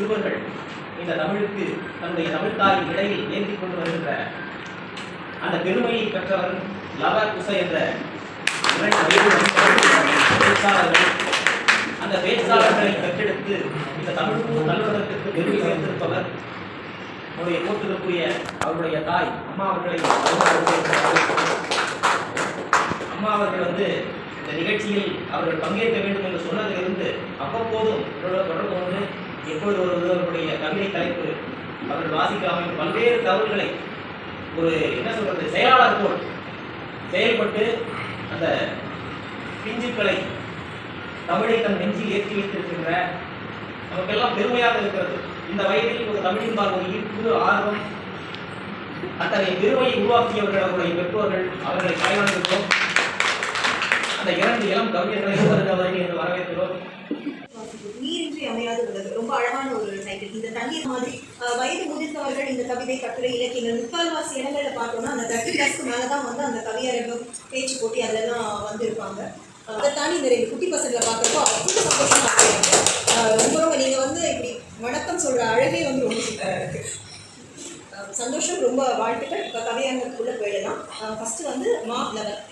சிறுவர்கள் இந்த தமிழுக்கு தன்னுடைய தமிழ்தாயின் இடையில் ஏந்தி கொண்டு வருகின்ற அந்த பெருமையை பெற்றவர் லவ குச என்ற பேச்சாளர்கள். அந்த பேச்சாளர்களை பெற்றெடுத்து இந்த தமிழ் நல்லுலகத்திற்கு பெருமை சேர்த்திருப்பவர் நம்முடைய போற்றுதற்குரிய அவருடைய தாய் அம்மா அவர்களை. அம்மா அவர்கள் இந்த நிகழ்ச்சியில் அவர்கள் பங்கேற்க வேண்டும் என்று சொன்னதிலிருந்து அவ்வப்போதும் தொடர்பு கொண்டு எப்பொழுது ஒருவருடைய கவிதை தலைப்பு அவர்கள் வாசிக்காமல் பல்வேறு தவறுகளை ஒரு என்ன சொல்றது செயலாளர் போல் செயல்பட்டு அந்த பிஞ்சுக்களை தமிழை தன் நெஞ்சில் ஏற்றி வைத்திருக்கின்ற நமக்கெல்லாம் பெருமையாக இருக்கிறது. இந்த வயதில் ஒரு தமிழின் பால் ஒரு ஈர்ப்பு ஆர்வம் அத்தகைய பெருமையை உருவாக்கியவர்கள் அவருடைய பெற்றோர்கள். அவர்களை கைவணங்குகிறோம். அந்த 2 இளம் கவிஞர்களை வருகிறவர்கள் என்று வரவேற்கிறோம். நீரின்றி அமையாது உள்ளது ரொம்ப அழகான ஒரு டைட்டில். இந்த தண்ணீர் மாதிரி வயது முதிர்ந்தவர்கள் இந்த கவிதை கட்டுரை இலக்கியங்கள் முக்கால்வாசி இடங்களை பார்த்தோம்னா அந்த 30+ மேலதான் அந்த கவியரங்கம் பேச்சு போட்டி அதெல்லாம் இருப்பாங்க. அதை தாண்டி இந்த 2 குட்டி பசங்களை பார்க்குறப்போ அவ்வளோ சந்தோஷமா இருக்கு. ரொம்ப நீங்க இப்படி வணக்கம் சொல்ற அழகே ரொம்ப சூப்பராக இருக்கு. சந்தோஷம், ரொம்ப வாழ்த்துக்கள். இப்போ கவியரங்கத்துக்குள்ள போயிடலாம். ஃபர்ஸ்ட் மா லவர்.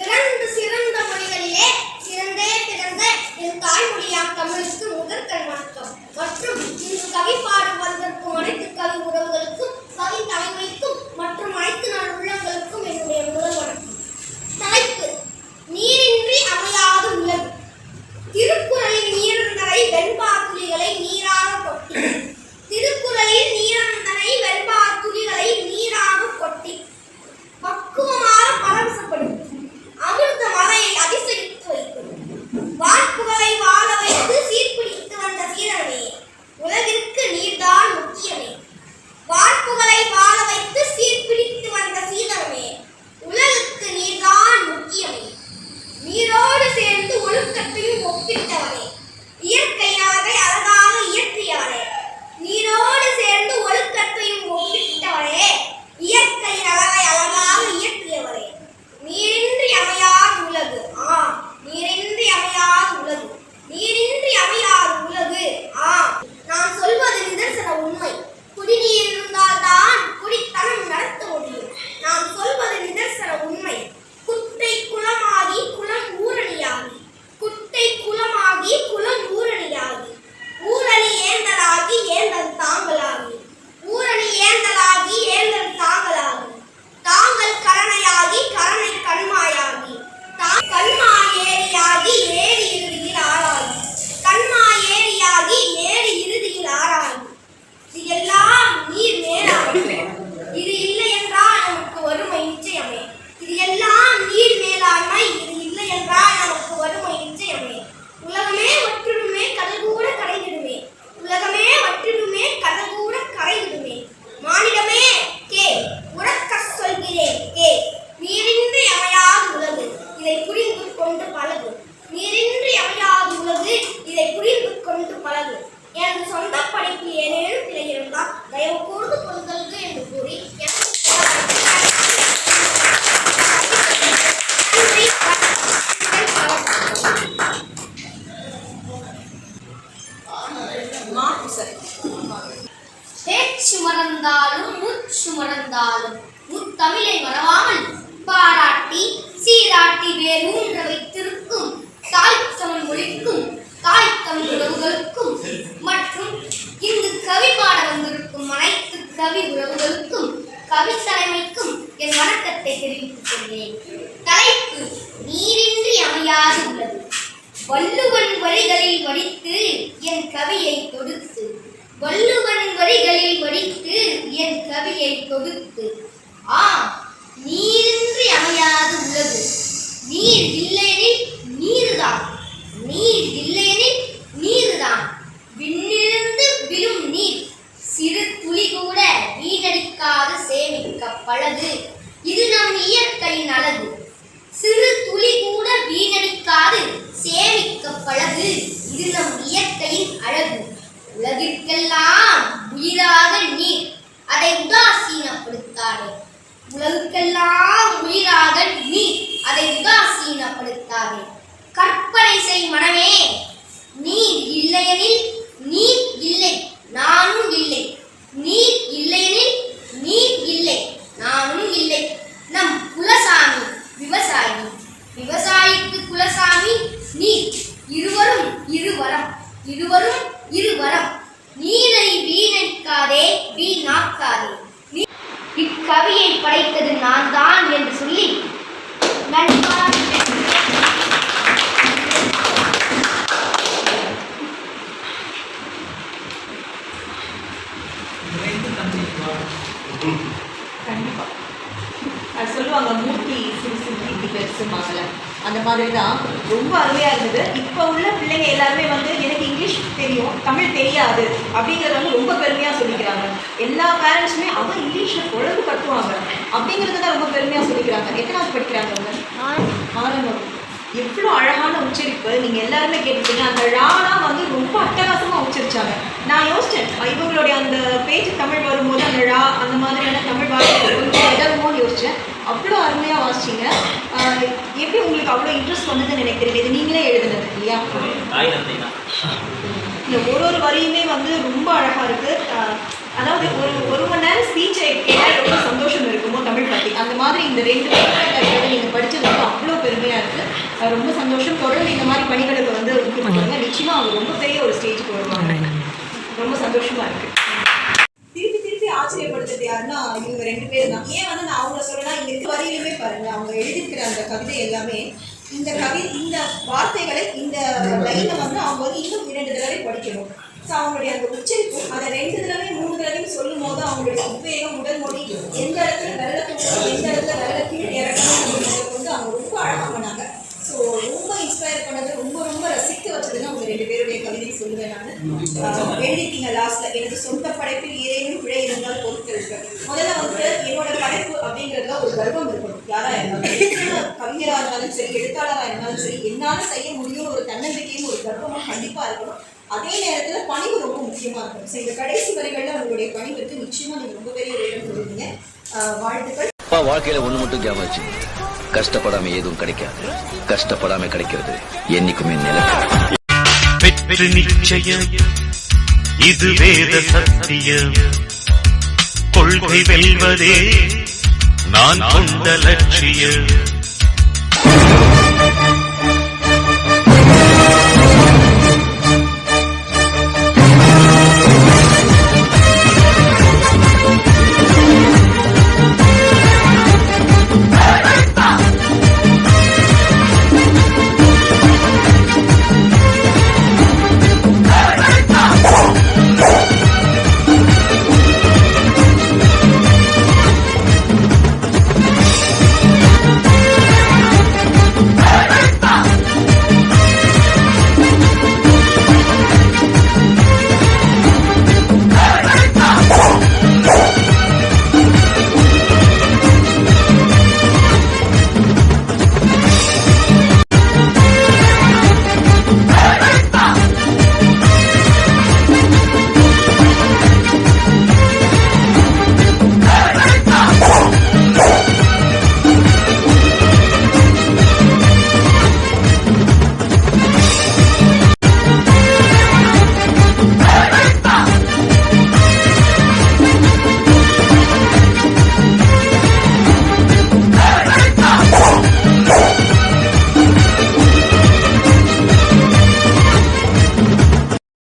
2 சிறந்த மொழிகளிலே சிறந்தே பிறந்த என் தாய்மொழியாம் தமிழுக்கு முதற்கண் வணக்கம். மற்றும் இன்று கவி பாடம் வந்திருக்கும் அனைத்து கவி உறவுகளுக்கும் கவி தலைமைக்கும் மற்றும் அனைத்து நாள் உள்ளங்களுக்கும் என்னுடைய முதல் வணக்கம். தலைப்பு: நீரின்றி அமையாது உள்ளது. திருக்குறளின் நீரந்தரை வெண்பா துளிகளை நீராக கொட்டி. திருக்குறளின் நீரந்தரை வெண்பா துளிகளை நீராக கொட்டி பக்குவமாக பரவசப்படுத்தும். அமிர்த மலையை அதிசயித்து வைக்கும். வார்ப்புகளை வாழ வைத்து சீர்பிடித்து வந்த சீரனே, உலகிற்கு நீர்தான் முக்கியமே. வார்ப்புகளை வாழ வைத்து சீர்பிடித்து வந்த சீரனே, உலகுக்கு நீர்தான் முக்கியமே. நீரோடு சேர்ந்து ஒழுக்கத்தையும் ஒப்பிட்டவனே, இயற்கையாக அழகாக இயற்றியவனே. நீரோடு சேர்ந்து ஒழுக்கத்தையும் ஒப்பிட்டவனே, இயற்கை அழகை அழகாக இயற்றியவரே. நீரின்றி அமையாது உலகு. நீரின்றி அமையாது உலகு. நீரின்றி அமையாது உலகு. நான் சொல்வது நிதர்சன உண்மை. குடிநீர் இருந்தால்தான் குடித்தனம் நடத்த முடியும். நான் சொல்வது நிதர்சன உண்மை. குட்டை குளமாகி குளம் ஊரணியாகி. குட்டை குளமாகி குளம் ஊரணியாகி. ஊரணி ஏந்தலாகி ஏந்தல் தாங்கலாகி. ஊரணி ஏந்தலாகி ஏந்தல் தாங்கலாகி. தாங்கள் கரணையாகி கரணை கண்மாயாகி. கண்மா ஏரியாகி ஏரி இறுதியில் ஆறாகி. கண்மா ஏரியாகி ஏரி இறுதியில் ஆறாகி. இது எல்லாம் நீர் மேலாண்மை. இது இல்லை என்றால் நமக்கு வறுமை நிச்சயமே. இது எல்லாம் நீர் மேலாண்மை. இது இல்லை என்றால் நமக்கு வறுமை நிச்சயமே. உலகமே வற்றிடுமே கடல் கூட கரைந்திடுமே. உலகமே வற்றிடுமே கடல் கூட கரைந்திடுமே. மானிடமே கே உறக்க சொல்கிறேன் கே. நீரின்றி அமையாது உலகு, இதை புரிந்து கொண்டு பழகு. நீரின்றி அமையாது உலகு, இதை புரிந்து கொண்டு பழகு. எனது சொந்த படைப்பில் ஏதேனும் பிழை இருந்தால் தயவு கூர்ந்து பொருள்களுக்கு என்று கூறி பேச்சு மறந்தாலும் மூச்சு மறந்தாலும் முத்தமிழை மறவாமல் பாராட்டி சீராட்டி வேரூன்ற வைத்திருக்கும் தாய் தமிழ் மொழிக்கும் தாய் தமிழ் உறவுகளுக்கும் மற்றும் இங்கு கவி பாட வந்திருக்கும் அனைத்து கவி உறவுகளுக்கும் கவி தலைமைக்கும் என் வணக்கத்தை தெரிவித்துக் கொள்கிறேன். தலைப்பு: நீரின்றி அமையாது உள்ளது. வள்ளுவன் வரிகளில் வடித்து என் கவியை தொடுத்து. வள்ளுவன் வரிகளில் வடித்து என் கவியை தொடுத்து. நீரின்றி அமையாது உள்ளது. நீர் இல்லையெனில் நீருதான். நீர் இல்லையெனில் நீருதான். விண்ணிலிருந்து விழும் நீர் சிறு துளி கூட வீணடிக்காது சேமிக்க பழகு. இது நம் இயற்கையின் அழகு. சிறு துளி கூட வீணடிக்காது சேமிக்க பழகு. இது நம் இயற்கையின் அழகு. உலகிற்கெல்லாம் உயிராக நீர், அதை உதாசீனப்படுத்தாதே. உலகுக்கெல்லாம் உயிராக நீர், அதை உதாசீனப்படுத்தாதே. கற்பனை செய் மனமே, மாதிரி தான் ரொம்ப அருமையாக இருந்தது. இப்போ உள்ள பிள்ளைங்க எல்லாருமே வந்து எனக்கு இங்கிலீஷ் தெரியும், தமிழ் தெரியாது அப்படிங்கிறத வந்து ரொம்ப பெருமையாக சொல்லிக்கிறாங்க. எல்லா பேரண்ட்ஸுமே அவன் இங்கிலீஷில் குழம்பு கட்டுவாங்க அப்படிங்கிறத தான் ரொம்ப பெருமையாக சொல்லிக்கிறாங்க. எத்தனாவது படிக்கிறாங்க அவங்க? 6வது. எவ்வளோ அழகான உச்சரிப்பு நீங்கள் எல்லாருமே கேட்டுருக்கீங்க. அந்த ழாலாம் வந்து ரொம்ப அட்டகாசமாக உச்சரிச்சாங்க. நான் யோசித்தேன் இவங்களுடைய அந்த பேச்சு தமிழ் வரும்போது அந்த ழா அந்த மாதிரியான தமிழ் வார்த்தை கொஞ்சம் எதமோன்னு யோசித்தேன். அவ்வளோ அருமையாக வாசிச்சிங்க. எப்படி உங்களுக்கு அவ்வளோ இன்ட்ரெஸ்ட் வந்ததுன்னு எனக்கு தெரியுது. இது நீங்களே எழுதுனது இல்லையா? இந்த ஒரு வரியுமே வந்து ரொம்ப அழகாக இருக்குது. அதாவது ஒரு மணி நேரம் ஸ்பீச்சை கேட்டால் ரொம்ப சந்தோஷம் இருக்குமோ தமிழ் பற்றி, அந்த மாதிரி இந்த 2 பேப்பர்களை நீங்கள் படித்தது வந்து அவ்வளோ பெருமையாக இருக்குது. ரொம்ப சந்தோஷம். தொடர்ந்து இந்த மாதிரி பணிகளுக்கு வந்து ஊக்கப்படுவாங்க. நிச்சயமாக அவங்க ரொம்ப பெரிய ஒரு ஸ்டேஜுக்கு வருவாங்க. ரொம்ப சந்தோஷமாக இருக்குது. திருப்பி ஆச்சரியப்படுத்துறது யாருன்னா இவங்க 2 பேர் தான். ஏன் வந்து நான் அவங்கள சொல்லலாம், இங்கே இருக்க வரியிலுமே பாருங்கள் அவங்க எழுதியிருக்கிற அந்த கவிதை எல்லாமே இந்த வார்த்தைகளை இந்த லைனை வந்து அவங்க வந்து இன்னும் 2 தடவை படிக்கணும். ஸோ அவங்களுடைய அந்த உச்சரிப்பு அதை 2 தடவை 3 தடவையும் சொல்லும் போது அவங்களுடைய உத்வேகம் உடல் மொழி எந்த இடத்துல வெள்ள தூக்கணும் எந்த இடத்துல வெள்ள கீழ் இறக்கணும் அப்படின்றத வந்து அவங்க ரொம்ப அழகாக பண்ணாங்க. ஸோ ரொம்ப இன்ஸ்பயர் பண்ணது, ரொம்ப ரசிக்க வச்சதுன்னு அவங்க 2 பேருடைய கவிதை சொல்லுவேன் நான். எழுதிட்டீங்க லாஸ்ட்டில், எனக்கு சொந்த படைப்பில் ஏதேனும் பிழை இருந்தால் பொறுத்திருக்கு. முதல்ல வந்து என்னோட படைப்பு அப்படிங்கிறதுல ஒரு கர்வம் இருக்கணும். யாராக இருந்தாலும், கவிஞராக இருந்தாலும் சரி, எழுத்தாளராக இருந்தாலும் சரி, என்னால் செய்ய முடியும்னு ஒரு தன்னம்பிக்கையும் ஒரு கர்வமும் கண்டிப்பாக இருக்கணும். அதே நேரத்தில் பணிவு ரொம்ப முக்கியமாக இருக்கும். ஸோ இந்த கடைசி வரிகளில் உங்களுடைய பணிவுக்கு நிச்சயமாக நீங்கள் ரொம்ப பெரிய ஒரு இடம் கொடுப்பீங்க. வாழ்த்துக்கள். வாழ்க்கையில ஒண்ணு மட்டும் ஞாபகம் வச்சு, கஷ்டப்படாம எதுவும் கிடைக்காது, கஷ்டப்படாம கிடைக்கிறது என்னைக்குமே நிலைக்கும். வெற்றி நிச்சயம், இது வேத சத்தியம். கொள்கை வெல்வதே நான் கொண்ட லட்சியம்.